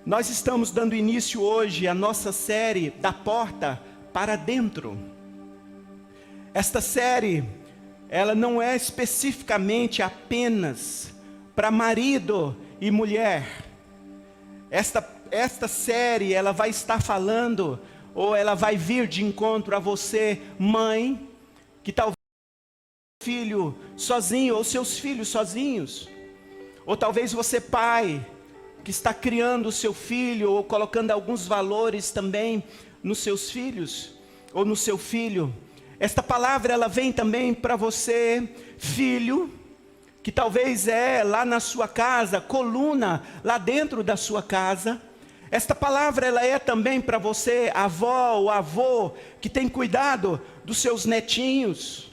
Nós estamos dando início hoje à nossa série da porta para dentro. Esta série, ela não é especificamente apenas para marido e mulher. Esta série, ela vai estar falando, ou ela vai vir de encontro a você, mãe, que talvez filho sozinho, ou seus filhos sozinhos. Ou talvez você, pai, que está criando o seu filho, ou colocando alguns valores também nos seus filhos, ou no seu filho. Esta palavra, ela vem também para você, filho, que talvez é lá na sua casa, coluna lá dentro da sua casa. Esta palavra, ela é também para você, avó ou avô, que tem cuidado dos seus netinhos.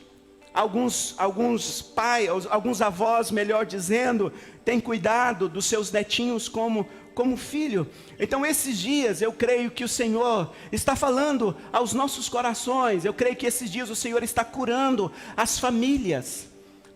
Alguns pais, alguns avós, melhor dizendo, têm cuidado dos seus netinhos como filho. Então esses dias eu creio que o Senhor está falando aos nossos corações. Eu creio que esses dias o Senhor está curando as famílias.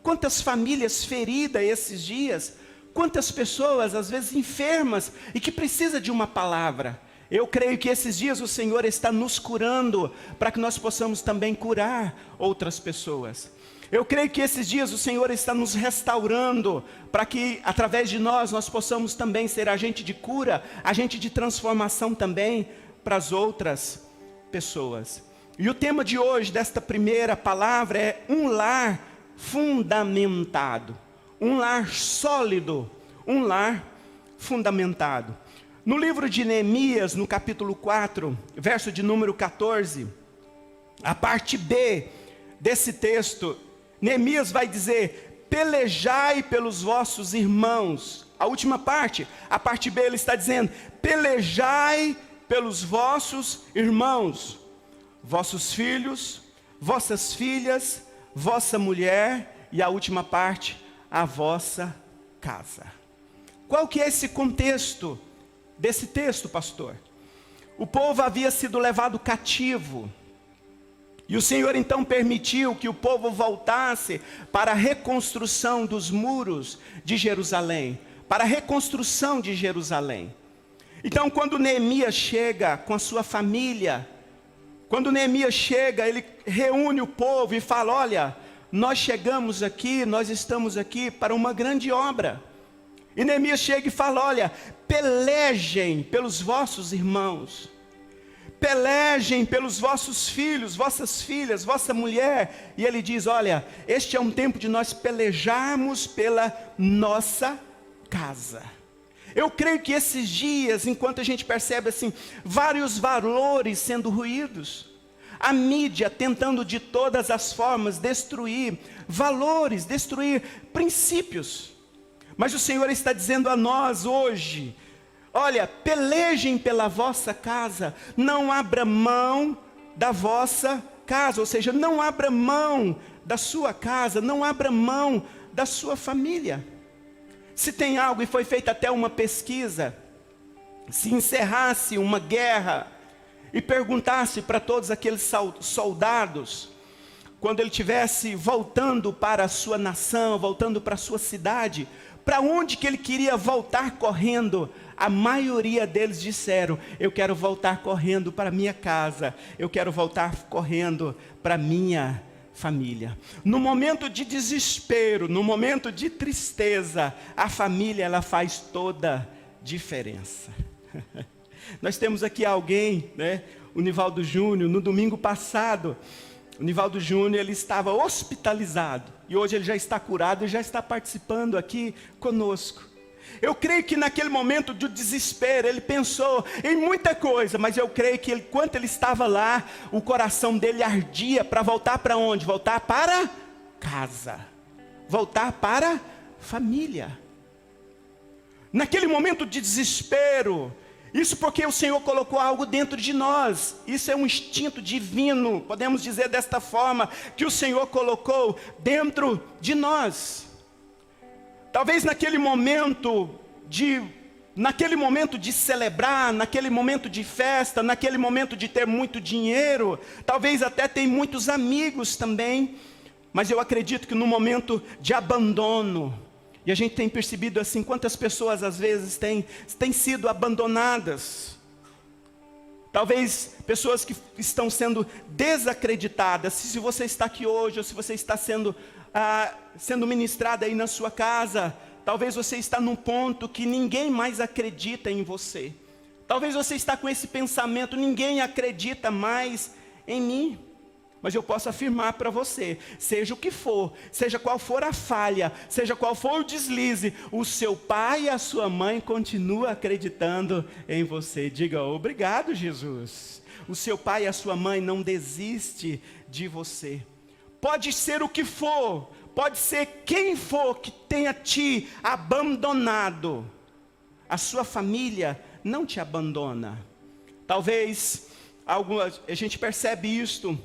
Quantas famílias feridas esses dias, quantas pessoas às vezes enfermas e que precisam de uma palavra. Eu creio que esses dias o Senhor está nos curando, para que nós possamos também curar outras pessoas. Eu creio que esses dias o Senhor está nos restaurando, para que através de nós possamos também ser agente de cura, agente de transformação também para as outras pessoas. E o tema de hoje, desta primeira palavra, é um lar fundamentado, um lar sólido, um lar fundamentado. No livro de Neemias, no capítulo 4, verso de número 14, a parte B desse texto, Neemias vai dizer: pelejai pelos vossos irmãos. A última parte, a parte B, ele está dizendo: pelejai pelos vossos irmãos, vossos filhos, vossas filhas, vossa mulher, e a última parte, a vossa casa. Qual que é esse contexto desse texto, pastor? O povo havia sido levado cativo, e o Senhor então permitiu que o povo voltasse para a reconstrução dos muros de Jerusalém, para a reconstrução de Jerusalém. Então quando Neemias chega com a sua família, quando Neemias chega, ele reúne o povo e fala: olha, nós chegamos aqui, nós estamos aqui para uma grande obra. E Neemias chega e fala: olha, pelejem pelos vossos irmãos, pelejem pelos vossos filhos, vossas filhas, vossa mulher. E ele diz: olha, este é um tempo de nós pelejarmos pela nossa casa. Eu creio que esses dias, enquanto a gente percebe assim, vários valores sendo ruídos, a mídia tentando de todas as formas destruir valores, destruir princípios. Mas o Senhor está dizendo a nós hoje: olha, pelejem pela vossa casa, não abra mão da vossa casa, ou seja, não abra mão da sua casa, não abra mão da sua família. Se tem algo, e foi feita até uma pesquisa, se encerrasse uma guerra e perguntasse para todos aqueles soldados, quando ele estivesse voltando para a sua nação, voltando para a sua cidade, para onde que ele queria voltar correndo, a maioria deles disseram: eu quero voltar correndo para minha casa, eu quero voltar correndo para minha família. No momento de desespero, no momento de tristeza, a família, ela faz toda diferença. Nós temos aqui alguém, né? O Nivaldo Júnior, no domingo passado, o Nivaldo Júnior, ele estava hospitalizado, e hoje ele já está curado e já está participando aqui conosco. Eu creio que naquele momento de desespero, ele pensou em muita coisa, mas eu creio que enquanto ele estava lá, o coração dele ardia para voltar para onde? Voltar para casa, voltar para família. Naquele momento de desespero, isso porque o Senhor colocou algo dentro de nós, isso é um instinto divino, podemos dizer desta forma, que o Senhor colocou dentro de nós. Talvez naquele momento de celebrar, naquele momento de festa, naquele momento de ter muito dinheiro, talvez até tem muitos amigos também, mas eu acredito que no momento de abandono, E a gente tem percebido assim, quantas pessoas às vezes têm sido abandonadas. Talvez pessoas que estão sendo desacreditadas. Se você está aqui hoje, ou se você está sendo ministrado aí na sua casa, talvez você está num ponto que ninguém mais acredita em você. Talvez você está com esse pensamento, ninguém acredita mais em mim. Mas eu posso afirmar para você, seja o que for, seja qual for a falha, seja qual for o deslize, o seu pai e a sua mãe continuam acreditando em você. Diga, obrigado, Jesus. O seu pai e a sua mãe não desistem de você. Pode ser o que for, pode ser quem for que tenha te abandonado. A sua família não te abandona. Talvez, a gente percebe isto,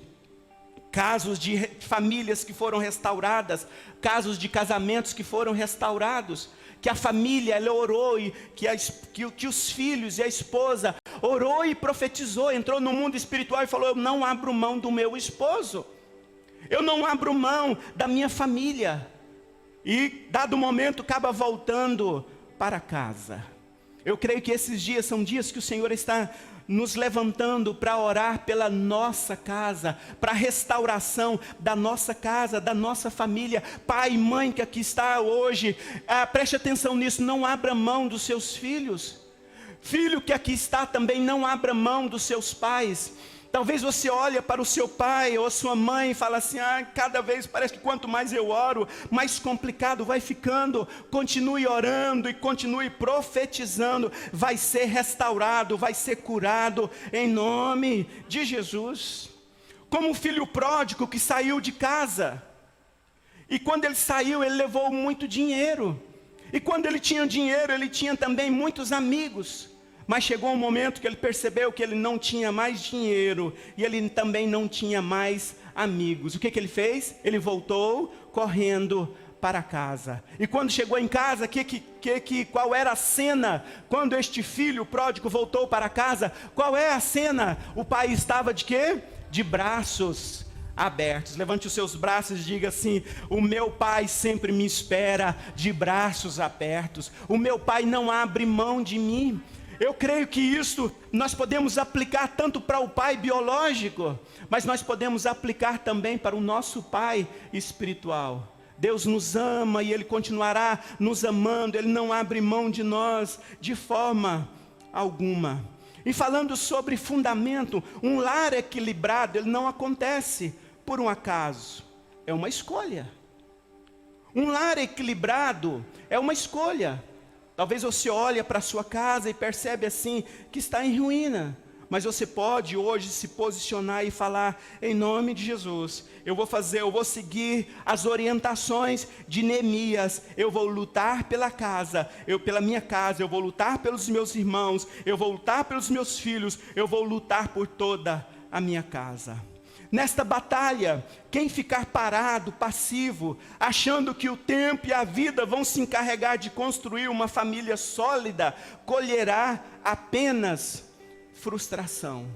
casos de famílias que foram restauradas, casos de casamentos que foram restaurados, que a família ela orou, e que os filhos e a esposa orou e profetizou, entrou no mundo espiritual e falou, eu não abro mão do meu esposo, eu não abro mão da minha família, e dado momento acaba voltando para casa. Eu creio que esses dias são dias que o Senhor está nos levantando para orar pela nossa casa, para a restauração da nossa casa, da nossa família. Pai e mãe que aqui está hoje, preste atenção nisso, não abra mão dos seus filhos. Filho que aqui está também, não abra mão dos seus pais. Talvez você olhe para o seu pai ou a sua mãe e fala assim, cada vez parece que quanto mais eu oro, mais complicado vai ficando. Continue orando e continue profetizando, vai ser restaurado, vai ser curado em nome de Jesus. Como o filho pródigo que saiu de casa, e quando ele saiu, ele levou muito dinheiro, e quando ele tinha dinheiro, ele tinha também muitos amigos. Mas chegou um momento que ele percebeu que ele não tinha mais dinheiro, e ele também não tinha mais amigos. O que ele fez? Ele voltou correndo para casa. E quando chegou em casa, qual era a cena? Quando este filho pródigo voltou para casa, qual é a cena? O pai estava de quê? De braços abertos. Levante os seus braços e diga assim, o meu pai sempre me espera de braços abertos. O meu pai não abre mão de mim. Eu creio que isso nós podemos aplicar tanto para o pai biológico, mas nós podemos aplicar também para o nosso pai espiritual. Deus nos ama e Ele continuará nos amando, Ele não abre mão de nós de forma alguma. E falando sobre fundamento, um lar equilibrado, ele não acontece por um acaso, é uma escolha. Um lar equilibrado é uma escolha. Talvez você olhe para a sua casa e percebe assim que está em ruína. Mas você pode hoje se posicionar e falar, em nome de Jesus, eu vou seguir as orientações de Neemias, eu vou lutar pela minha casa, eu vou lutar pelos meus irmãos, eu vou lutar pelos meus filhos, eu vou lutar por toda a minha casa. Nesta batalha, quem ficar parado, passivo, achando que o tempo e a vida vão se encarregar de construir uma família sólida, colherá apenas frustração.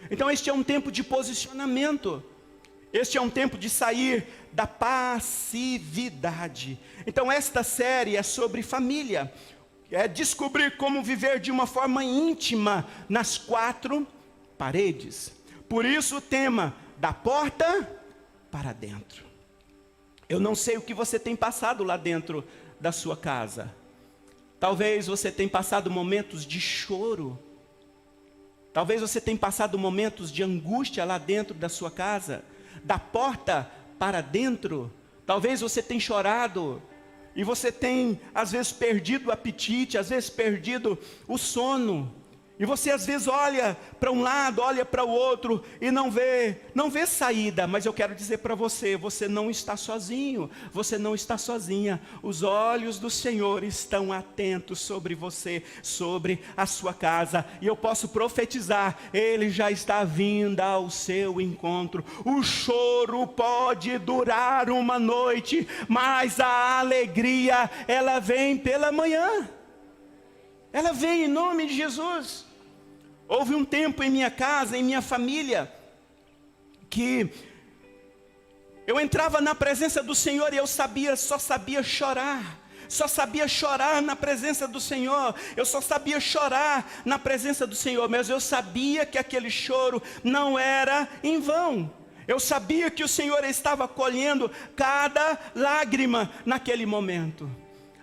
Então este é um tempo de posicionamento. Este é um tempo de sair da passividade. Então esta série é sobre família. É descobrir como viver de uma forma íntima nas quatro paredes. Por isso o tema, da porta para dentro. Eu não sei o que você tem passado lá dentro da sua casa. Talvez você tenha passado momentos de choro. Talvez você tenha passado momentos de angústia lá dentro da sua casa. Da porta para dentro. Talvez você tenha chorado. E você tem, às vezes, perdido o apetite. Às vezes, perdido o sono. E você às vezes olha para um lado, olha para o outro e não vê saída. Mas eu quero dizer para você, você não está sozinho, você não está sozinha. Os olhos do Senhor estão atentos sobre você, sobre a sua casa. E eu posso profetizar, Ele já está vindo ao seu encontro. O choro pode durar uma noite, mas a alegria, ela vem pela manhã. Ela vem em nome de Jesus. Houve um tempo em minha casa, em minha família, que eu entrava na presença do Senhor e eu só sabia chorar. só sabia chorar na presença do Senhor, eu só sabia chorar na presença do Senhor, mas eu sabia que aquele choro não era em vão. Eu sabia que o Senhor estava colhendo cada lágrima naquele momento.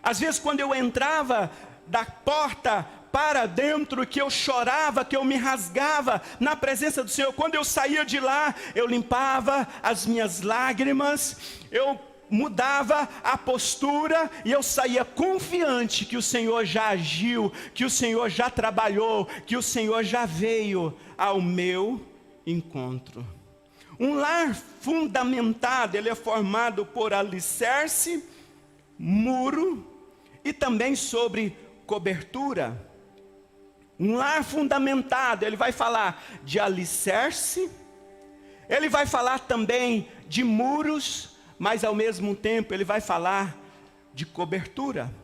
Às vezes quando eu entrava da porta para dentro, que eu chorava, que eu me rasgava na presença do Senhor, quando eu saía de lá, eu limpava as minhas lágrimas, eu mudava a postura e eu saía confiante que o Senhor já agiu, que o Senhor já trabalhou, que o Senhor já veio ao meu encontro. Um lar fundamentado, ele é formado por alicerce, muro e também sobre cobertura. Um lar fundamentado, ele vai falar de alicerce, ele vai falar também de muros, mas ao mesmo tempo ele vai falar de cobertura.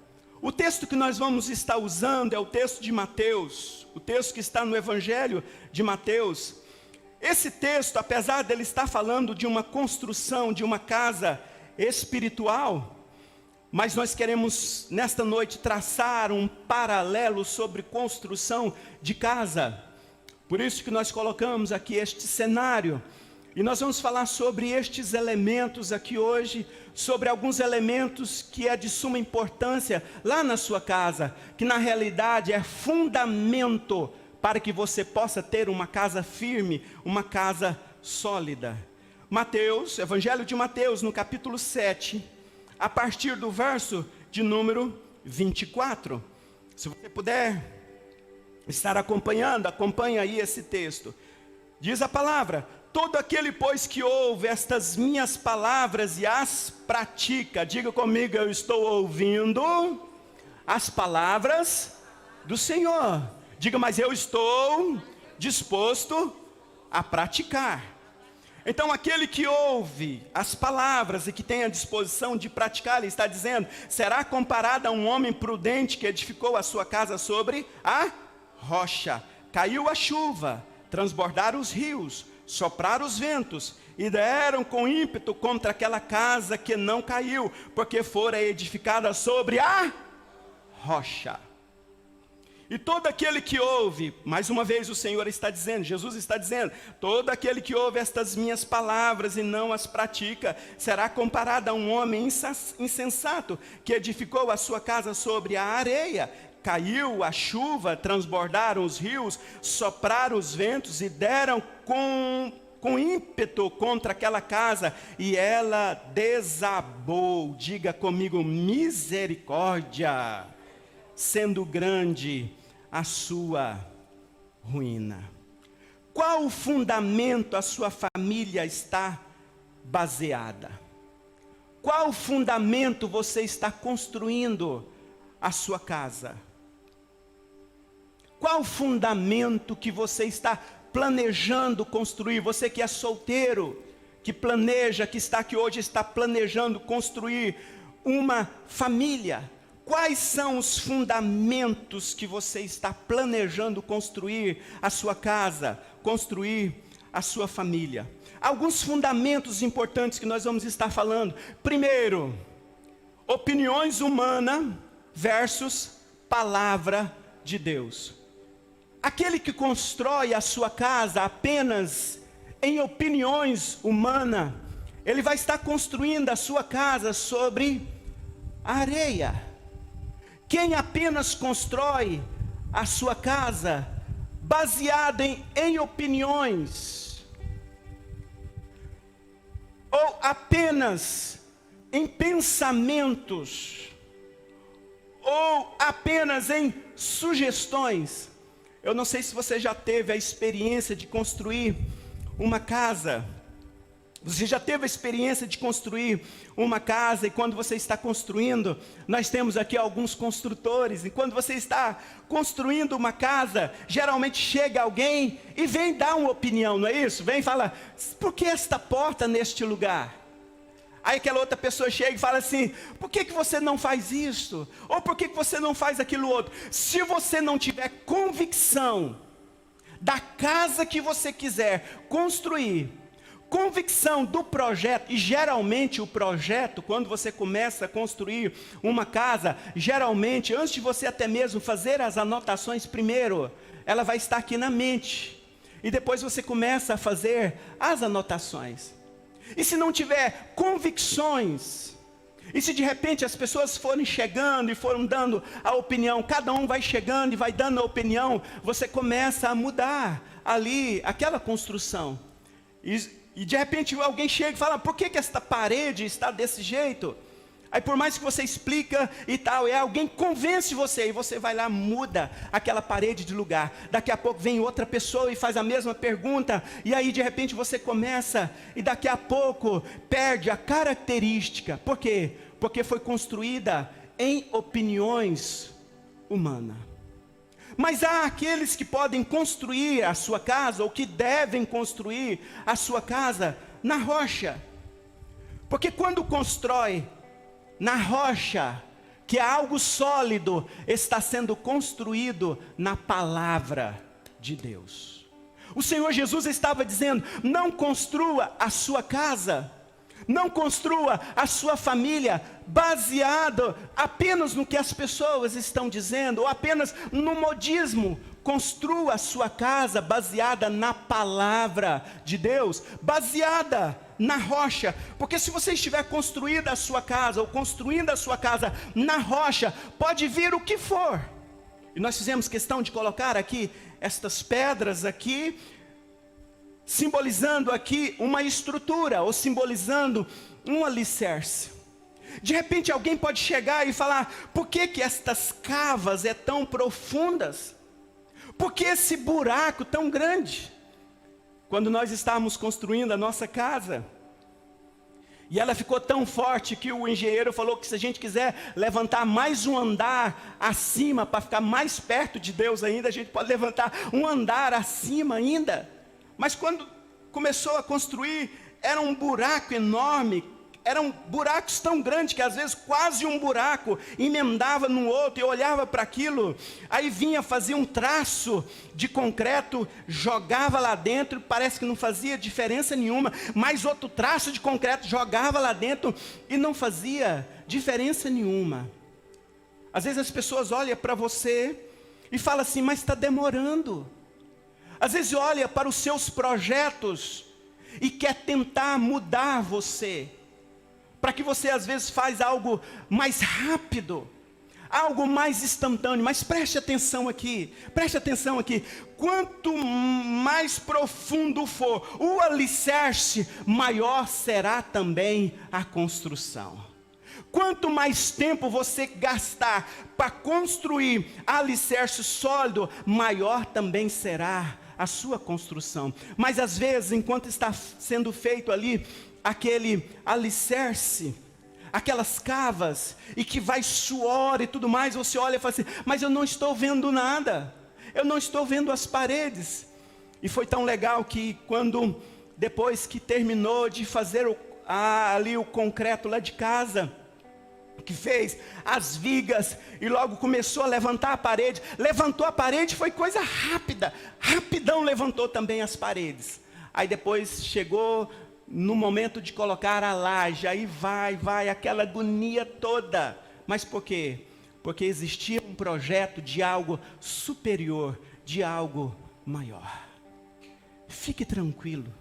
O texto que nós vamos estar usando é o texto de Mateus, o texto que está no Evangelho de Mateus. Esse texto, apesar dele estar falando de uma construção, de uma casa espiritual, mas nós queremos nesta noite traçar um paralelo sobre construção de casa. Por isso que nós colocamos aqui este cenário. E nós vamos falar sobre estes elementos aqui hoje, sobre alguns elementos que é de suma importância lá na sua casa, que na realidade é fundamento para que você possa ter uma casa firme, uma casa sólida. Mateus, Evangelho de Mateus, no capítulo 7, a partir do verso de número 24. Se você puder estar acompanhando, acompanhe aí esse texto. Diz a palavra: todo aquele, pois, que ouve estas minhas palavras e as pratica, diga comigo, eu estou ouvindo as palavras do Senhor. Diga, mas eu estou disposto a praticar. Então aquele que ouve as palavras e que tem a disposição de praticar, ele está dizendo, será comparado a um homem prudente que edificou a sua casa sobre a rocha. Caiu a chuva, transbordaram os rios, sopraram os ventos e deram com ímpeto contra aquela casa que não caiu, porque fora edificada sobre a rocha. E todo aquele que ouve, mais uma vez o Senhor está dizendo, Jesus está dizendo, todo aquele que ouve estas minhas palavras e não as pratica, será comparado a um homem insensato, que edificou a sua casa sobre a areia. Caiu a chuva, transbordaram os rios, sopraram os ventos e deram com ímpeto contra aquela casa, e ela desabou. Diga comigo, misericórdia, sendo grande a sua ruína. Qual o fundamento a sua família está baseada? Qual fundamento você está construindo a sua casa? Qual fundamento que você está planejando construir? Você que é solteiro, que planeja, que está aqui hoje, está planejando construir uma família. Quais são os fundamentos que você está planejando construir a sua casa, construir a sua família? Alguns fundamentos importantes que nós vamos estar falando. Primeiro, opiniões humanas versus palavra de Deus. Aquele que constrói a sua casa apenas em opiniões humanas, ele vai estar construindo a sua casa sobre a areia. Quem apenas constrói a sua casa baseada em opiniões, ou apenas em pensamentos, ou apenas em sugestões. Eu não sei se você já teve a experiência de construir uma casa. Você já teve a experiência de construir uma casa, e quando você está construindo, nós temos aqui alguns construtores, e quando você está construindo uma casa, geralmente chega alguém e vem dar uma opinião, não é isso? Vem e fala, por que esta porta neste lugar? Aí aquela outra pessoa chega e fala assim, por que você não faz isso? Ou por que você não faz aquilo outro? Se você não tiver convicção da casa que você quiser construir, convicção do projeto, e geralmente o projeto, quando você começa a construir uma casa, geralmente, antes de você até mesmo fazer as anotações primeiro, ela vai estar aqui na mente, e depois você começa a fazer as anotações. E se não tiver convicções, e se de repente as pessoas forem chegando e foram dando a opinião, cada um vai chegando e vai dando a opinião, você começa a mudar ali aquela construção. E de repente alguém chega e fala, por que esta parede está desse jeito? Aí por mais que você explica e tal, alguém convence você, e você vai lá, muda aquela parede de lugar. Daqui a pouco vem outra pessoa e faz a mesma pergunta, e aí de repente você começa, e daqui a pouco perde a característica. Por quê? Porque foi construída em opiniões humanas. Mas há aqueles que podem construir a sua casa, ou que devem construir a sua casa na rocha. Porque quando constrói na rocha, que é algo sólido, está sendo construído na palavra de Deus. O Senhor Jesus estava dizendo, não construa a sua casa, não construa a sua família baseado apenas no que as pessoas estão dizendo, ou apenas no modismo. Construa a sua casa baseada na palavra de Deus, baseada na rocha. Porque se você estiver construindo a sua casa, ou construindo a sua casa na rocha, pode vir o que for. E nós fizemos questão de colocar aqui estas pedras aqui, simbolizando aqui uma estrutura, ou simbolizando um alicerce. De repente alguém pode chegar e falar, por que estas cavas é tão profundas? Por que esse buraco tão grande? Quando nós estávamos construindo a nossa casa, e ela ficou tão forte que o engenheiro falou que se a gente quiser levantar mais um andar acima, para ficar mais perto de Deus ainda, a gente pode levantar um andar acima ainda. Mas quando começou a construir, era um buraco enorme, eram buracos tão grandes que às vezes quase um buraco emendava no outro, e eu olhava para aquilo, aí vinha, fazia um traço de concreto, jogava lá dentro, parece que não fazia diferença nenhuma, mais outro traço de concreto, jogava lá dentro, e não fazia diferença nenhuma. Às vezes as pessoas olham para você e falam assim, mas está demorando. Às vezes olha para os seus projetos e quer tentar mudar você, para que você às vezes faz algo mais rápido, algo mais instantâneo. Mas preste atenção aqui, quanto mais profundo for o alicerce, maior será também a construção. Quanto mais tempo você gastar para construir alicerce sólido, maior também será a sua construção. Mas às vezes, enquanto está sendo feito ali aquele alicerce, aquelas cavas, e que vai suor e tudo mais, você olha e fala assim, mas eu não estou vendo nada, eu não estou vendo as paredes. E foi tão legal que quando, depois que terminou de fazer ali o concreto lá de casa, que fez as vigas, e logo começou a levantar a parede, levantou a parede, foi coisa rápida, rapidão levantou também as paredes. Aí depois chegou no momento de colocar a laje, aí vai, aquela agonia toda. Mas por quê? Porque existia um projeto de algo superior, de algo maior. Fique tranquilo,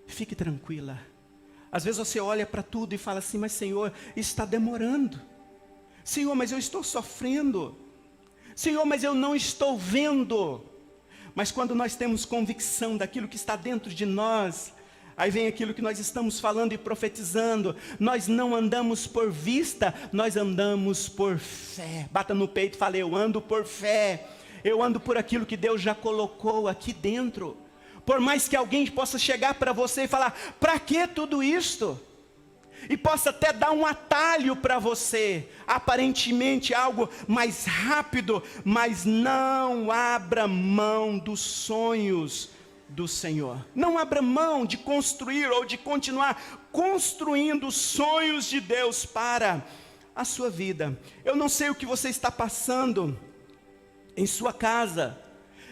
fique tranquila. Às vezes você olha para tudo e fala assim, mas Senhor, está demorando. Senhor, mas eu estou sofrendo. Senhor, mas eu não estou vendo. Mas quando nós temos convicção daquilo que está dentro de nós, aí vem aquilo que nós estamos falando e profetizando. Nós não andamos por vista, nós andamos por fé. Bata no peito e fala, eu ando por fé. Eu ando por aquilo que Deus já colocou aqui dentro. Por mais que alguém possa chegar para você e falar, para que tudo isto? E possa até dar um atalho para você, aparentemente algo mais rápido, mas não abra mão dos sonhos do Senhor. Não abra mão de construir ou de continuar construindo os sonhos de Deus para a sua vida. Eu não sei o que você está passando em sua casa.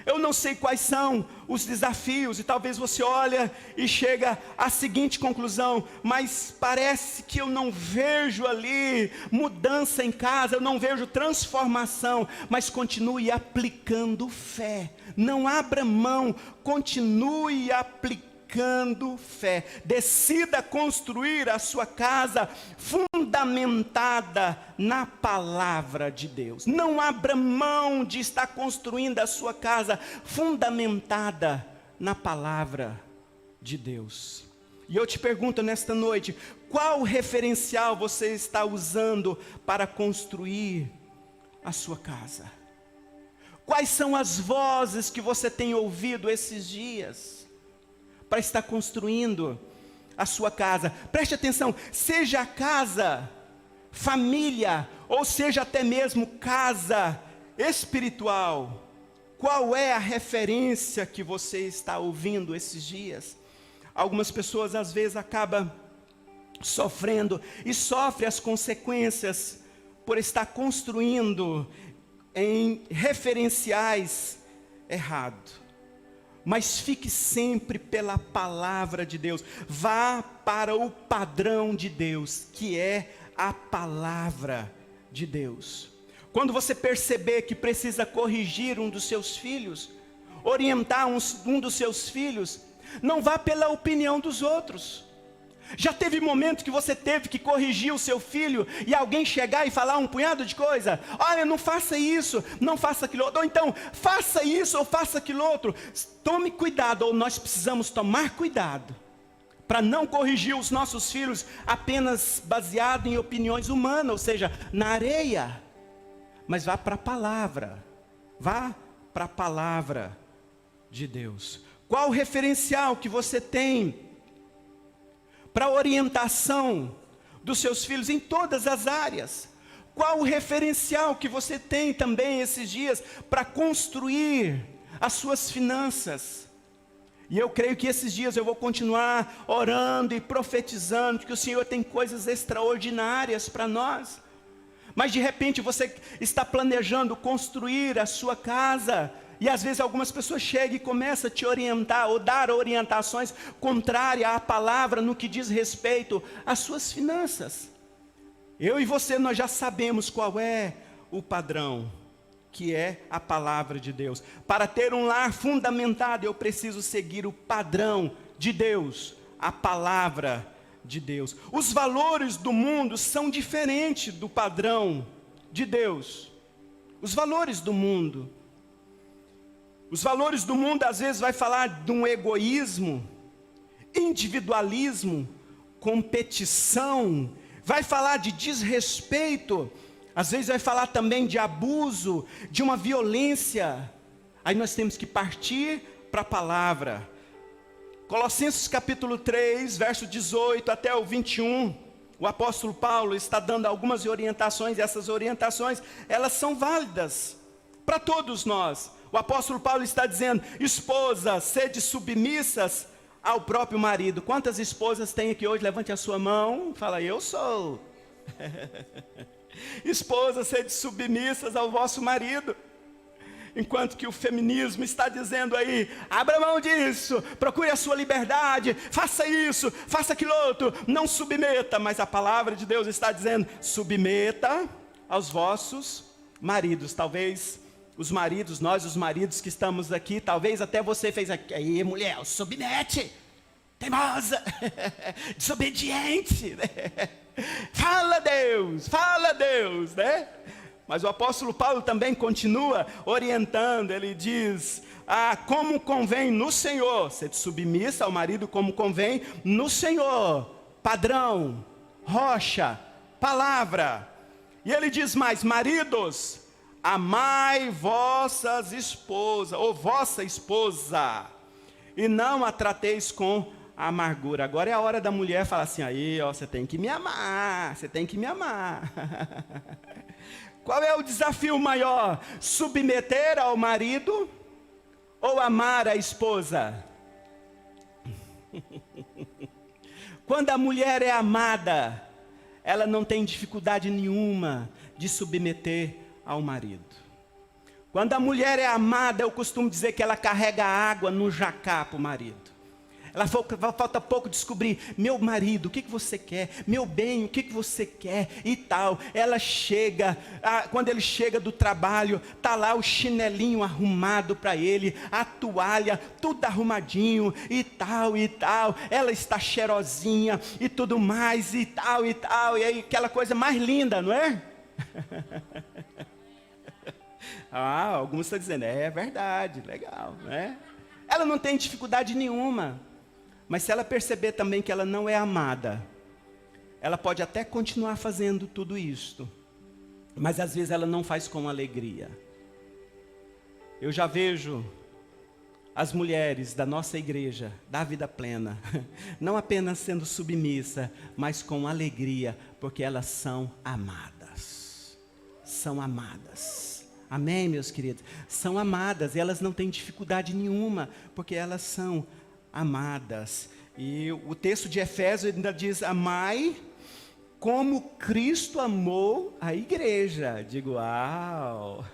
Eu não sei quais são os desafios, e talvez você olha e chega à seguinte conclusão: mas parece que eu não vejo ali mudança em casa, eu não vejo transformação. Mas continue aplicando fé, não abra mão, continue aplicando fé. Decida construir a sua casa fundamentada na palavra de Deus. Não abra mão de estar construindo a sua casa fundamentada na palavra de Deus. E eu te pergunto nesta noite: qual referencial você está usando para construir a sua casa? Quais são as vozes que você tem ouvido esses dias para estar construindo a sua casa? Preste atenção, seja casa, família, ou seja até mesmo casa espiritual, qual é a referência que você está ouvindo esses dias? Algumas pessoas às vezes acabam sofrendo e sofrem as consequências por estar construindo em referenciais errados. Mas fique sempre pela palavra de Deus. Vá para o padrão de Deus, que é a palavra de Deus. Quando você perceber que precisa corrigir um dos seus filhos, orientar um dos seus filhos, não vá pela opinião dos outros. Já teve momento que você teve que corrigir o seu filho e alguém chegar e falar um punhado de coisa? Olha, não faça isso, não faça aquilo outro. Ou então, faça isso ou faça aquilo outro. Tome cuidado, ou nós precisamos tomar cuidado, para não corrigir os nossos filhos apenas baseado em opiniões humanas, ou seja, na areia. Mas vá para a palavra, vá para a palavra de Deus. Qual o referencial que você tem para orientação dos seus filhos em todas as áreas? Qual o referencial que você tem também esses dias para construir as suas finanças? E eu creio que esses dias eu vou continuar orando e profetizando que o Senhor tem coisas extraordinárias para nós. Mas de repente você está planejando construir a sua casa, e às vezes algumas pessoas chegam e começam a te orientar, ou dar orientações contrárias à palavra no que diz respeito às suas finanças. Eu e você, nós já sabemos qual é o padrão, que é a palavra de Deus. Para ter um lar fundamentado, eu preciso seguir o padrão de Deus, a palavra de Deus. Os valores do mundo são diferentes do padrão de Deus. Os valores do mundo. Os valores do mundo às vezes vai falar de um egoísmo, individualismo, competição, vai falar de desrespeito, às vezes vai falar também de abuso, de uma violência. Aí nós temos que partir para a palavra. Colossenses capítulo 3, verso 18 até o 21, o apóstolo Paulo está dando algumas orientações, e essas orientações, elas são válidas para todos nós. O apóstolo Paulo está dizendo: esposas, sede submissas ao próprio marido. Quantas esposas tem aqui hoje? Levante a sua mão, fala: eu sou. Esposas, sede submissas ao vosso marido. Enquanto que o feminismo está dizendo aí: abra mão disso, procure a sua liberdade, faça isso, faça aquilo outro, não submeta. Mas a palavra de Deus está dizendo: submeta aos vossos maridos. Talvez os maridos, nós os maridos que estamos aqui, talvez até você fez aqui: aí mulher, submete, teimosa, desobediente, né? Fala Deus, né? Mas o apóstolo Paulo também continua orientando, ele diz: como convém no Senhor, sede submissa ao marido como convém no Senhor, padrão, rocha, palavra. E ele diz mais: maridos, amai vossas esposas, ou vossa esposa, e não a trateis com amargura. Agora é a hora da mulher falar assim: aí, ó, você tem que me amar, você tem que me amar. Qual é o desafio maior? Submeter ao marido ou amar a esposa? Quando a mulher é amada, ela não tem dificuldade nenhuma de submeter ao marido. Quando a mulher é amada, eu costumo dizer que ela carrega água no jacá para o marido. Ela falta pouco descobrir, meu marido, o que você quer? Meu bem, o que você quer? E tal. Ela chega, quando ele chega do trabalho, tá lá o chinelinho arrumado para ele, a toalha, tudo arrumadinho, e tal, e tal. Ela está cheirosinha, e tudo mais, e tal, e tal. E aí, aquela coisa mais linda, não é? Alguns estão dizendo, é verdade, legal, né? Ela não tem dificuldade nenhuma. Mas se ela perceber também que ela não é amada, ela pode até continuar fazendo tudo isto, mas às vezes ela não faz com alegria. Eu já vejo as mulheres da nossa igreja, da Vida Plena, não apenas sendo submissa, mas com alegria, porque elas são amadas. São amadas. Amém, meus queridos? São amadas, e elas não têm dificuldade nenhuma, porque elas são amadas. E o texto de Efésios ainda diz, amai como Cristo amou a igreja. Digo, uau,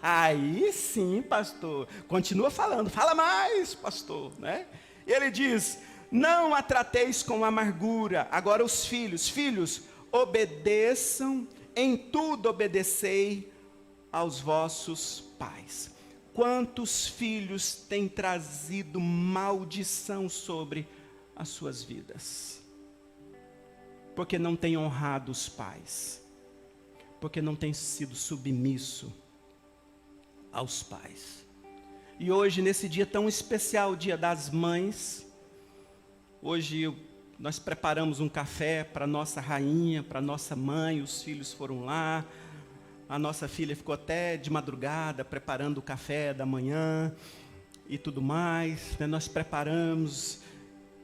aí sim, pastor, continua falando, fala mais, pastor, né? Ele diz, não a trateis com amargura. Agora os filhos, obedeçam, em tudo obedecei aos vossos pais. Quantos filhos têm trazido maldição sobre as suas vidas? Porque não têm honrado os pais. Porque não têm sido submisso aos pais. E hoje, nesse dia tão especial, o Dia das Mães, hoje nós preparamos um café para nossa rainha, para nossa mãe, os filhos foram lá. A nossa filha ficou até de madrugada preparando o café da manhã e tudo mais, né? Nós preparamos,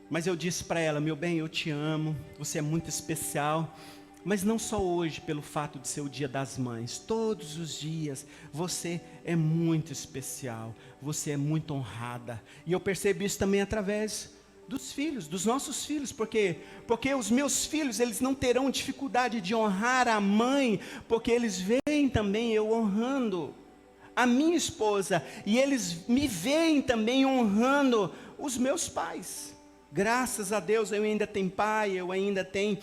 mas eu disse para ela, meu bem, eu te amo, você é muito especial, mas não só hoje pelo fato de ser o Dia das Mães, todos os dias você é muito especial, você é muito honrada, e eu percebo isso também através dos filhos, dos nossos filhos, porque os meus filhos, eles não terão dificuldade de honrar a mãe, porque eles veem também eu honrando a minha esposa, e eles me veem também honrando os meus pais. Graças a Deus eu ainda tenho pai, eu ainda tenho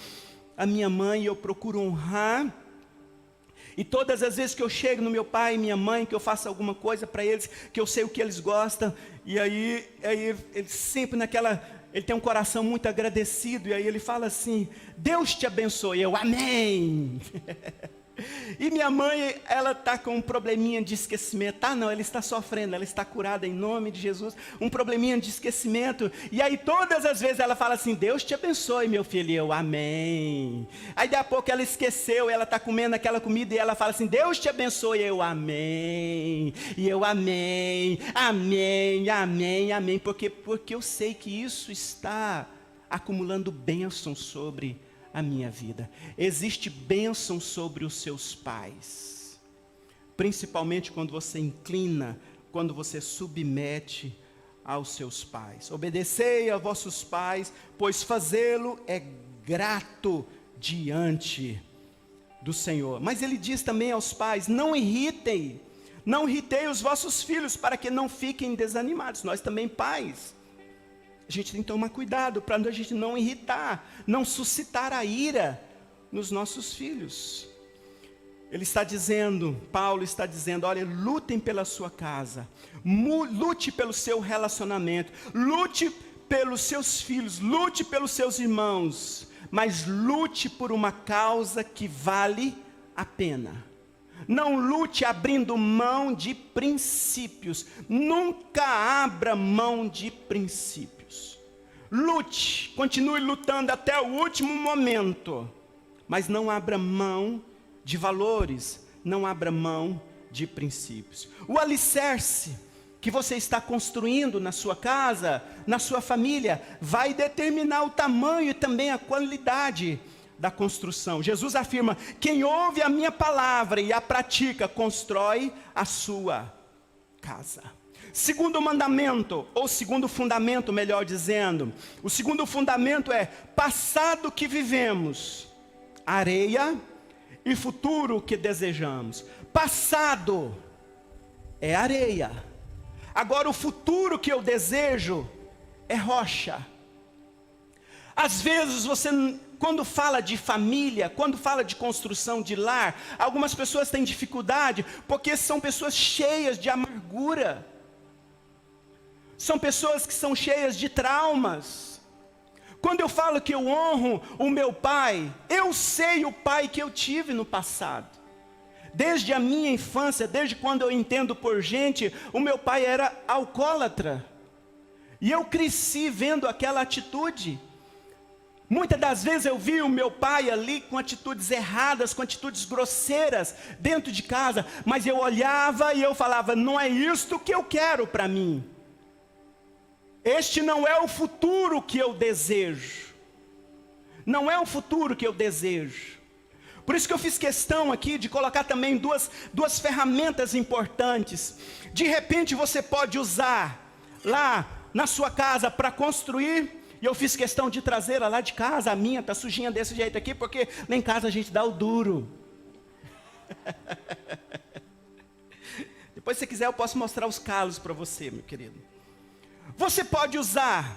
a minha mãe, e eu procuro honrar. E todas as vezes que eu chego no meu pai e minha mãe, que eu faço alguma coisa para eles, que eu sei o que eles gostam, e aí ele sempre ele tem um coração muito agradecido, e aí ele fala assim, Deus te abençoe, eu, amém. E minha mãe, ela está com um probleminha de esquecimento. Não, ela está sofrendo, ela está curada em nome de Jesus. Um probleminha de esquecimento. E aí todas as vezes ela fala assim, Deus te abençoe, meu filho. E eu, amém. Aí daqui a pouco ela esqueceu, ela está comendo aquela comida e ela fala assim, Deus te abençoe. E eu, amém. E eu, amém, amém, amém, amém. Porque eu sei que isso está acumulando bênçãos sobre a minha vida. Existe bênção sobre os seus pais, principalmente quando você inclina, quando você submete aos seus pais. Obedecei a vossos pais, pois fazê-lo é grato diante do Senhor. Mas ele diz também aos pais, não irritei os vossos filhos, para que não fiquem desanimados. Nós também, pais, a gente tem que tomar cuidado para a gente não irritar, não suscitar a ira nos nossos filhos. Ele está dizendo, Paulo está dizendo, olha, lutem pela sua casa, lute pelo seu relacionamento, lute pelos seus filhos, lute pelos seus irmãos, mas lute por uma causa que vale a pena. Não lute abrindo mão de princípios, nunca abra mão de princípios. Lute, continue lutando até o último momento, mas não abra mão de valores, não abra mão de princípios. O alicerce que você está construindo na sua casa, na sua família, vai determinar o tamanho e também a qualidade da construção. Jesus afirma, quem ouve a minha palavra e a pratica, constrói a sua casa. Segundo mandamento, ou segundo fundamento, melhor dizendo, o segundo fundamento é, passado que vivemos, areia, e futuro que desejamos. Passado, é areia. Agora o futuro que eu desejo é rocha. Às vezes você, quando fala de família, quando fala de construção de lar, algumas pessoas têm dificuldade, porque são pessoas cheias de amargura. São pessoas que são cheias de traumas. Quando eu falo que eu honro o meu pai, eu sei o pai que eu tive no passado. Desde a minha infância, desde quando eu entendo por gente, o meu pai era alcoólatra. E eu cresci vendo aquela atitude. Muitas das vezes eu vi o meu pai ali com atitudes erradas, com atitudes grosseiras dentro de casa, mas eu olhava e eu falava, não é isto que eu quero para mim. Este não é o futuro que eu desejo. Não é o futuro que eu desejo. Por isso que eu fiz questão aqui de colocar também duas ferramentas importantes. De repente você pode usar lá na sua casa para construir. E eu fiz questão de trazê-la lá de casa, a minha está sujinha desse jeito aqui, porque lá em casa a gente dá o duro. Depois se você quiser eu posso mostrar os calos para você, meu querido. Você pode usar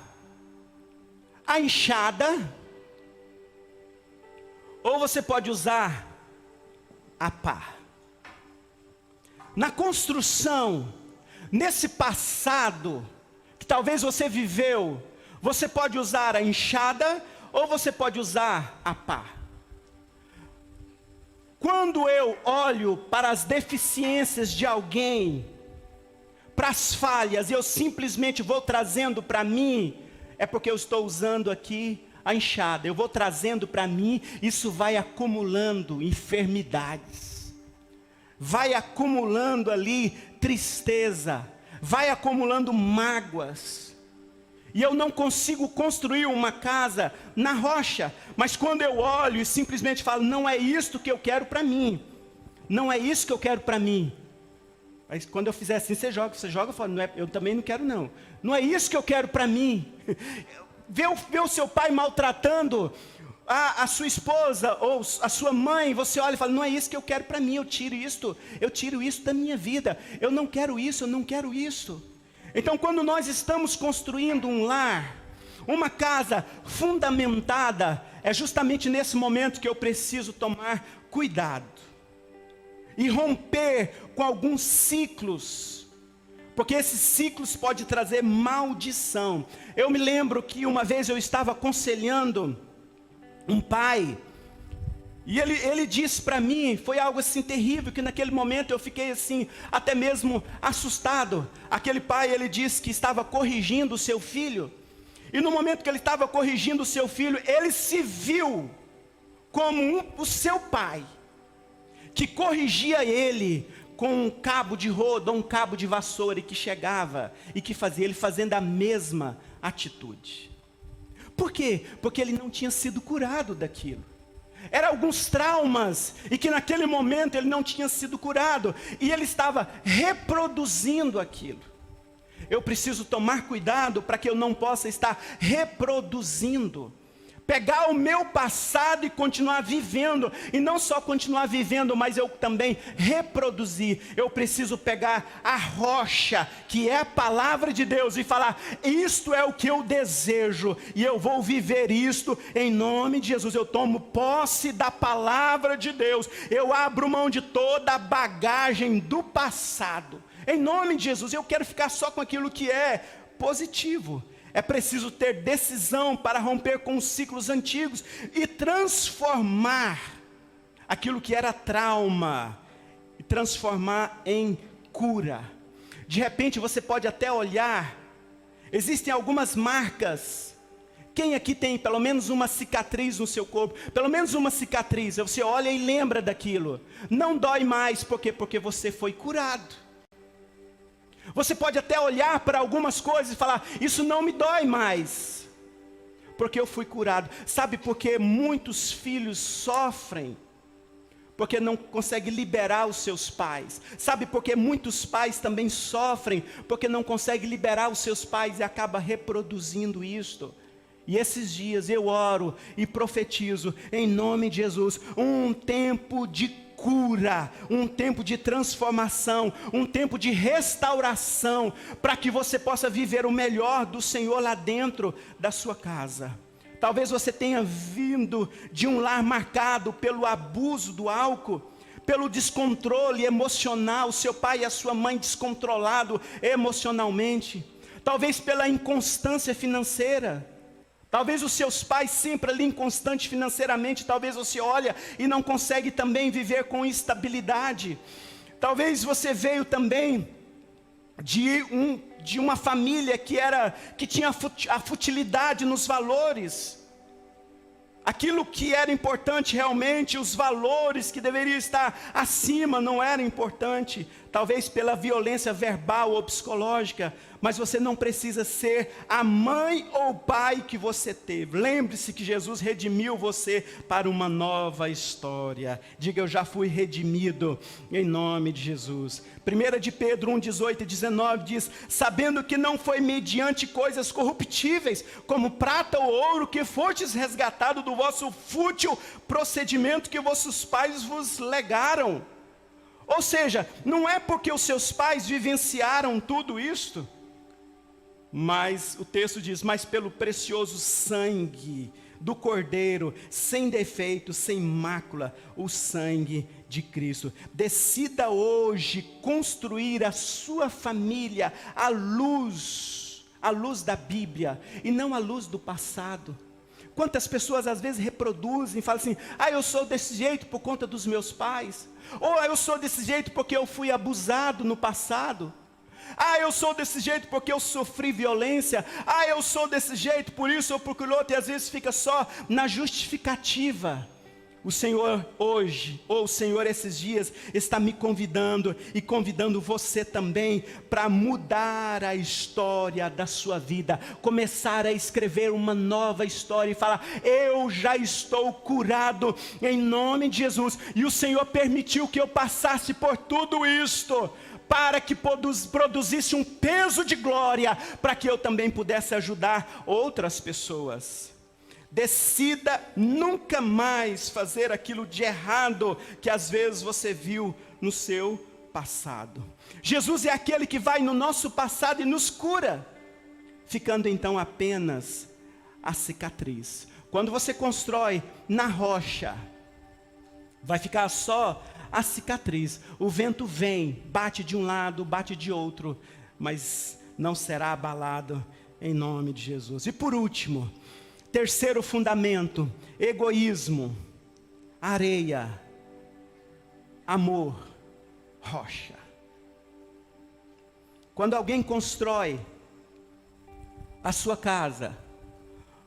a enxada, ou você pode usar a pá. Na construção, nesse passado, que talvez você viveu, você pode usar a enxada ou você pode usar a pá. Quando eu olho para as deficiências de alguém, para as falhas, eu simplesmente vou trazendo para mim, é porque eu estou usando aqui a enxada, eu vou trazendo para mim, isso vai acumulando enfermidades, vai acumulando ali tristeza, vai acumulando mágoas. E eu não consigo construir uma casa na rocha. Mas quando eu olho e simplesmente falo, não é isto que eu quero para mim. Não é isso que eu quero para mim. Mas quando eu fizer assim, você joga, eu falo, não é, eu também não quero não. Não é isso que eu quero para mim. Ver o seu pai maltratando a sua esposa ou a sua mãe, você olha e fala, não é isso que eu quero para mim, eu tiro isso da minha vida. Eu não quero isso, eu não quero isso. Então, quando nós estamos construindo um lar, uma casa fundamentada, é justamente nesse momento que eu preciso tomar cuidado e romper com alguns ciclos, porque esses ciclos podem trazer maldição. Eu me lembro que uma vez eu estava aconselhando um pai, e ele disse para mim, foi algo assim terrível, que naquele momento eu fiquei assim, até mesmo assustado. Aquele pai, ele disse que estava corrigindo o seu filho, e no momento que ele estava corrigindo o seu filho, ele se viu como o seu pai, que corrigia ele com um cabo de roda, um cabo de vassoura, e que chegava, e que fazia ele fazendo a mesma atitude. Por quê? Porque ele não tinha sido curado daquilo. Eram alguns traumas, e que naquele momento ele não tinha sido curado, e ele estava reproduzindo aquilo. Eu preciso tomar cuidado para que eu não possa estar reproduzindo. Pegar o meu passado e continuar vivendo, e não só continuar vivendo, mas eu também reproduzir. Eu preciso pegar a rocha, que é a palavra de Deus, e falar, isto é o que eu desejo, e eu vou viver isto em nome de Jesus. Eu tomo posse da palavra de Deus, eu abro mão de toda a bagagem do passado, em nome de Jesus. Eu quero ficar só com aquilo que é positivo. É preciso ter decisão para romper com os ciclos antigos e transformar aquilo que era trauma, e transformar em cura. De repente você pode até olhar, existem algumas marcas. Quem aqui tem pelo menos uma cicatriz no seu corpo? Pelo menos uma cicatriz, você olha e lembra daquilo. Não dói mais, porque você foi curado. Você pode até olhar para algumas coisas e falar, isso não me dói mais, porque eu fui curado. Sabe por que muitos filhos sofrem? Porque não conseguem liberar os seus pais. Sabe por que muitos pais também sofrem? Porque não conseguem liberar os seus pais e acaba reproduzindo isto. E esses dias eu oro e profetizo, em nome de Jesus, um tempo de cura, um tempo de transformação, um tempo de restauração, para que você possa viver o melhor do Senhor lá dentro da sua casa. Talvez você tenha vindo de um lar marcado pelo abuso do álcool, pelo descontrole emocional, seu pai e a sua mãe descontrolado emocionalmente, talvez pela inconstância financeira, talvez os seus pais sempre ali inconstantes financeiramente, talvez você olha e não consegue também viver com estabilidade, talvez você veio também de uma família que tinha a futilidade nos valores, aquilo que era importante realmente, os valores que deveriam estar acima não era importante, talvez pela violência verbal ou psicológica, mas você não precisa ser a mãe ou o pai que você teve. Lembre-se que Jesus redimiu você para uma nova história. Diga: eu já fui redimido, em nome de Jesus. 1 de Pedro 1, 18 e 19 diz: sabendo que não foi mediante coisas corruptíveis, como prata ou ouro, que fostes resgatado do vosso fútil procedimento que vossos pais vos legaram. Ou seja, não é porque os seus pais vivenciaram tudo isto, mas o texto diz: mas pelo precioso sangue do Cordeiro, sem defeito, sem mácula, o sangue de Cristo. Decida hoje construir a sua família à luz da Bíblia, e não à luz do passado. Quantas pessoas às vezes reproduzem, falam assim: eu sou desse jeito por conta dos meus pais, ou eu sou desse jeito porque eu fui abusado no passado, eu sou desse jeito porque eu sofri violência, eu sou desse jeito por isso ou por aquilo outro, e às vezes fica só na justificativa. O Senhor hoje, ou o Senhor esses dias, está me convidando e convidando você também para mudar a história da sua vida, começar a escrever uma nova história e falar: eu já estou curado em nome de Jesus, e o Senhor permitiu que eu passasse por tudo isto, para que produzisse um peso de glória, para que eu também pudesse ajudar outras pessoas. Decida nunca mais fazer aquilo de errado que às vezes você viu no seu passado. Jesus é aquele que vai no nosso passado e nos cura, ficando então apenas a cicatriz. Quando você constrói na rocha, vai ficar só a cicatriz. O vento vem, bate de um lado, bate de outro, mas não será abalado em nome de Jesus. E por último, terceiro fundamento: egoísmo, areia, amor, rocha. Quando alguém constrói a sua casa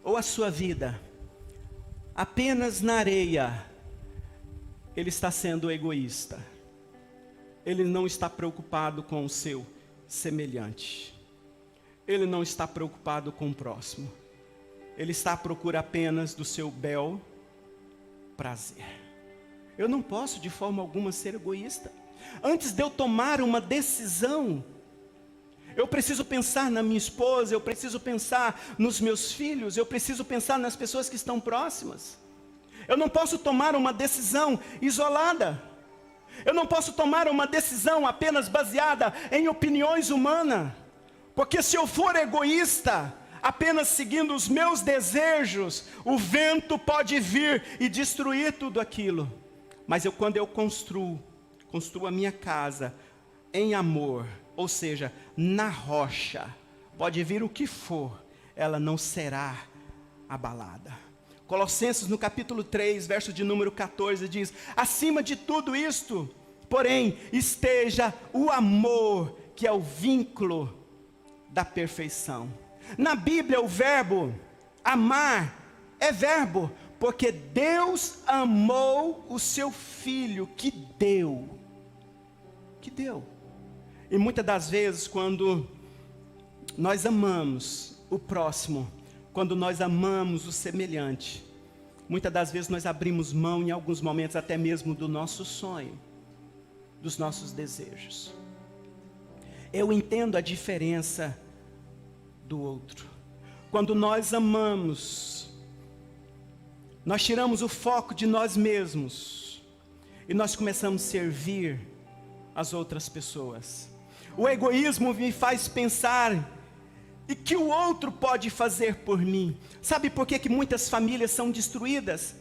ou a sua vida apenas na areia, ele está sendo egoísta. Ele não está preocupado com o seu semelhante. Ele não está preocupado com o próximo. Ele está à procura apenas do seu bel prazer. Eu não posso de forma alguma ser egoísta. Antes de eu tomar uma decisão, eu preciso pensar na minha esposa, eu preciso pensar nos meus filhos, eu preciso pensar nas pessoas que estão próximas. Eu não posso tomar uma decisão isolada. Eu não posso tomar uma decisão apenas baseada em opiniões humanas. Porque se eu for egoísta, apenas seguindo os meus desejos, o vento pode vir e destruir tudo aquilo. Mas quando eu construo a minha casa em amor, ou seja, na rocha, pode vir o que for, ela não será abalada. Colossenses no capítulo 3, verso de número 14 diz: acima de tudo isto, porém, esteja o amor, que é o vínculo da perfeição. Na Bíblia o verbo amar é verbo, porque Deus amou o seu Filho, que deu. E muitas das vezes quando nós amamos o próximo, quando nós amamos o semelhante, muitas das vezes nós abrimos mão em alguns momentos até mesmo do nosso sonho, dos nossos desejos. Eu entendo a diferença do outro. Quando nós amamos, nós tiramos o foco de nós mesmos e nós começamos a servir as outras pessoas. O egoísmo me faz pensar e que o outro pode fazer por mim. Sabe por que muitas famílias são destruídas?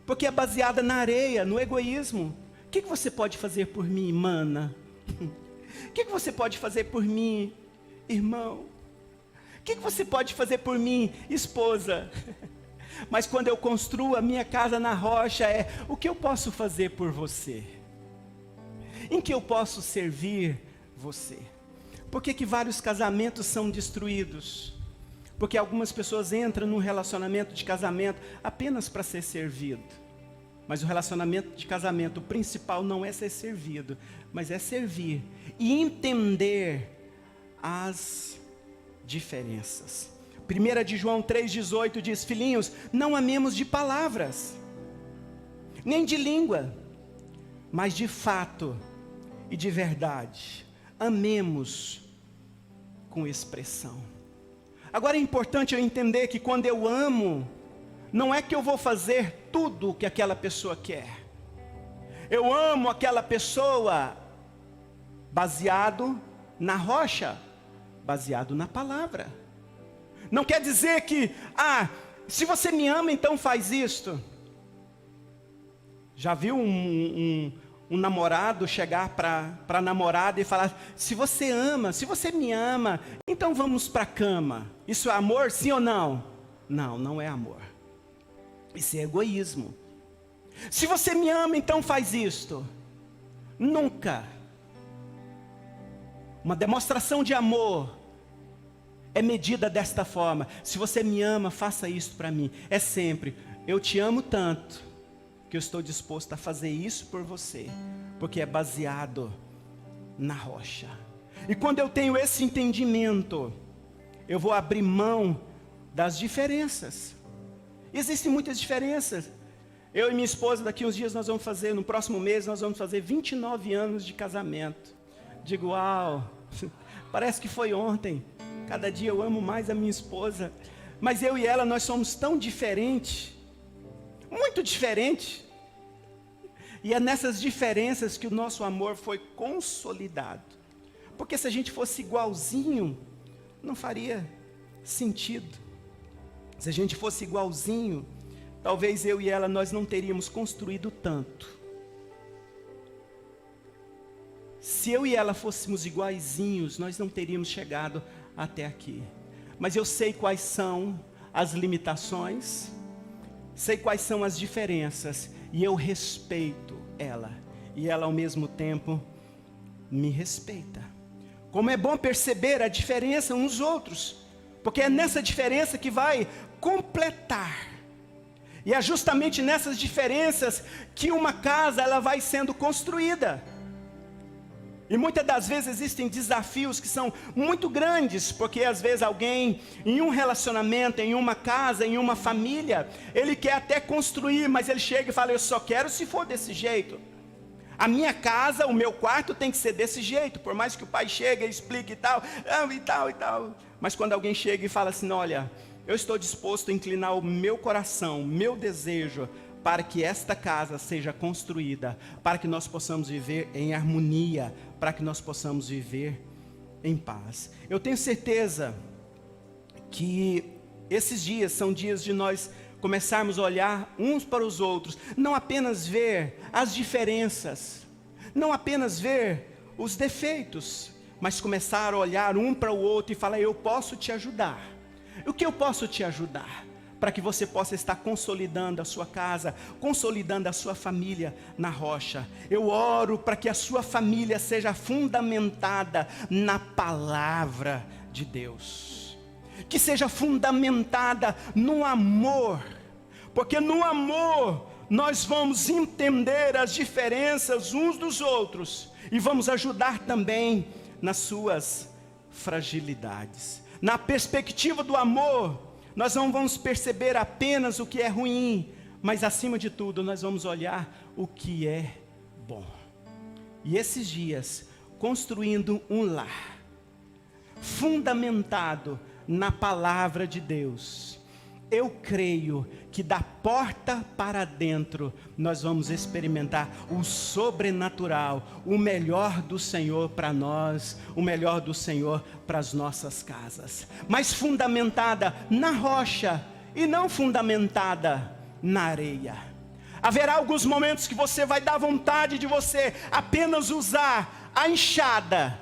Porque é baseada na areia, no egoísmo. O que você pode fazer por mim, mana? O que você pode fazer por mim, irmão? O que você pode fazer por mim, esposa? Mas quando eu construo a minha casa na rocha, o que eu posso fazer por você? Em que eu posso servir você? Por que vários casamentos são destruídos? Porque algumas pessoas entram num relacionamento de casamento apenas para ser servido. Mas o relacionamento de casamento, o principal não é ser servido, mas é servir e entender as diferenças. 1 de João 3,18 diz: filhinhos, não amemos de palavras, nem de língua, mas de fato e de verdade. Amemos com expressão. Agora é importante eu entender que quando eu amo, não é que eu vou fazer tudo o que aquela pessoa quer. Eu amo aquela pessoa baseado na rocha, baseado na palavra. Não quer dizer que, se você me ama, então faz isto. Já viu um namorado chegar para a namorada e falar: se você me ama, então vamos para a cama. Isso é amor, sim ou não? Não, não é amor. Isso é egoísmo. Se você me ama, então faz isto. Nunca. Uma demonstração de amor é medida desta forma: se você me ama, faça isso para mim. É sempre: eu te amo tanto que eu estou disposto a fazer isso por você, porque é baseado na rocha. E quando eu tenho esse entendimento, eu vou abrir mão das diferenças. Existem muitas diferenças. Eu e minha esposa, daqui uns dias no próximo mês nós vamos fazer 29 anos de casamento. Digo, uau, parece que foi ontem. Cada dia eu amo mais a minha esposa. Mas eu e ela, nós somos tão diferentes. Muito diferentes. E é nessas diferenças que o nosso amor foi consolidado. Porque se a gente fosse igualzinho, não faria sentido. Se a gente fosse igualzinho, talvez eu e ela, nós não teríamos construído tanto. Se eu e ela fôssemos iguaizinhos, nós não teríamos chegado até aqui. Mas eu sei quais são as limitações, sei quais são as diferenças, e eu respeito ela, e ela ao mesmo tempo me respeita. Como é bom perceber a diferença uns dos outros, porque é nessa diferença que vai completar. E é justamente nessas diferenças que uma casa ela vai sendo construída. E muitas das vezes existem desafios que são muito grandes, porque às vezes alguém, em um relacionamento, em uma casa, em uma família, ele quer até construir, mas ele chega e fala: eu só quero se for desse jeito. A minha casa, o meu quarto tem que ser desse jeito, por mais que o pai chegue e explique e tal. Mas quando alguém chega e fala assim: olha, eu estou disposto a inclinar o meu coração, meu desejo, para que esta casa seja construída, para que nós possamos viver em harmonia, para que nós possamos viver em paz. Eu tenho certeza que esses dias são dias de nós começarmos a olhar uns para os outros, não apenas ver as diferenças, não apenas ver os defeitos, mas começar a olhar um para o outro e falar: eu posso te ajudar. O que eu posso te ajudar? Para que você possa estar consolidando a sua casa, consolidando a sua família na rocha. Eu oro para que a sua família seja fundamentada na palavra de Deus, que seja fundamentada no amor, porque no amor nós vamos entender as diferenças uns dos outros e vamos ajudar também nas suas fragilidades. Na perspectiva do amor, nós não vamos perceber apenas o que é ruim, mas acima de tudo nós vamos olhar o que é bom. E esses dias, construindo um lar fundamentado na palavra de Deus, eu creio que da porta para dentro nós vamos experimentar o sobrenatural, o melhor do Senhor para nós, o melhor do Senhor para as nossas casas, mas fundamentada na rocha e não fundamentada na areia. Haverá alguns momentos que você vai dar vontade de você apenas usar a enxada,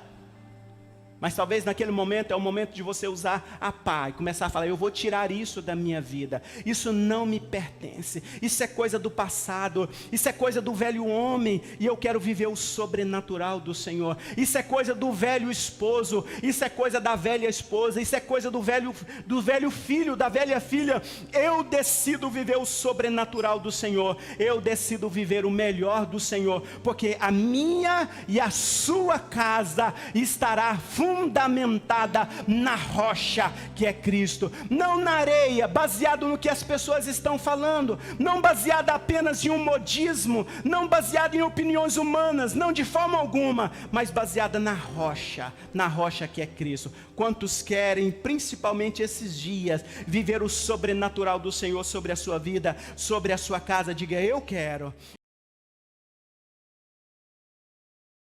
mas talvez naquele momento é o momento de você usar a pá e começar a falar: eu vou tirar isso da minha vida, isso não me pertence, isso é coisa do passado, isso é coisa do velho homem, e eu quero viver o sobrenatural do Senhor. Isso é coisa do velho esposo, isso é coisa da velha esposa, isso é coisa do velho filho, da velha filha. Eu decido viver o sobrenatural do Senhor, eu decido viver o melhor do Senhor, porque a minha e a sua casa estará fundamentada na rocha que é Cristo, não na areia, baseado no que as pessoas estão falando, não baseada apenas em um modismo, não baseada em opiniões humanas, não de forma alguma, mas baseada na rocha que é Cristo. Quantos querem, principalmente esses dias, viver o sobrenatural do Senhor sobre a sua vida, sobre a sua casa? Diga: eu quero.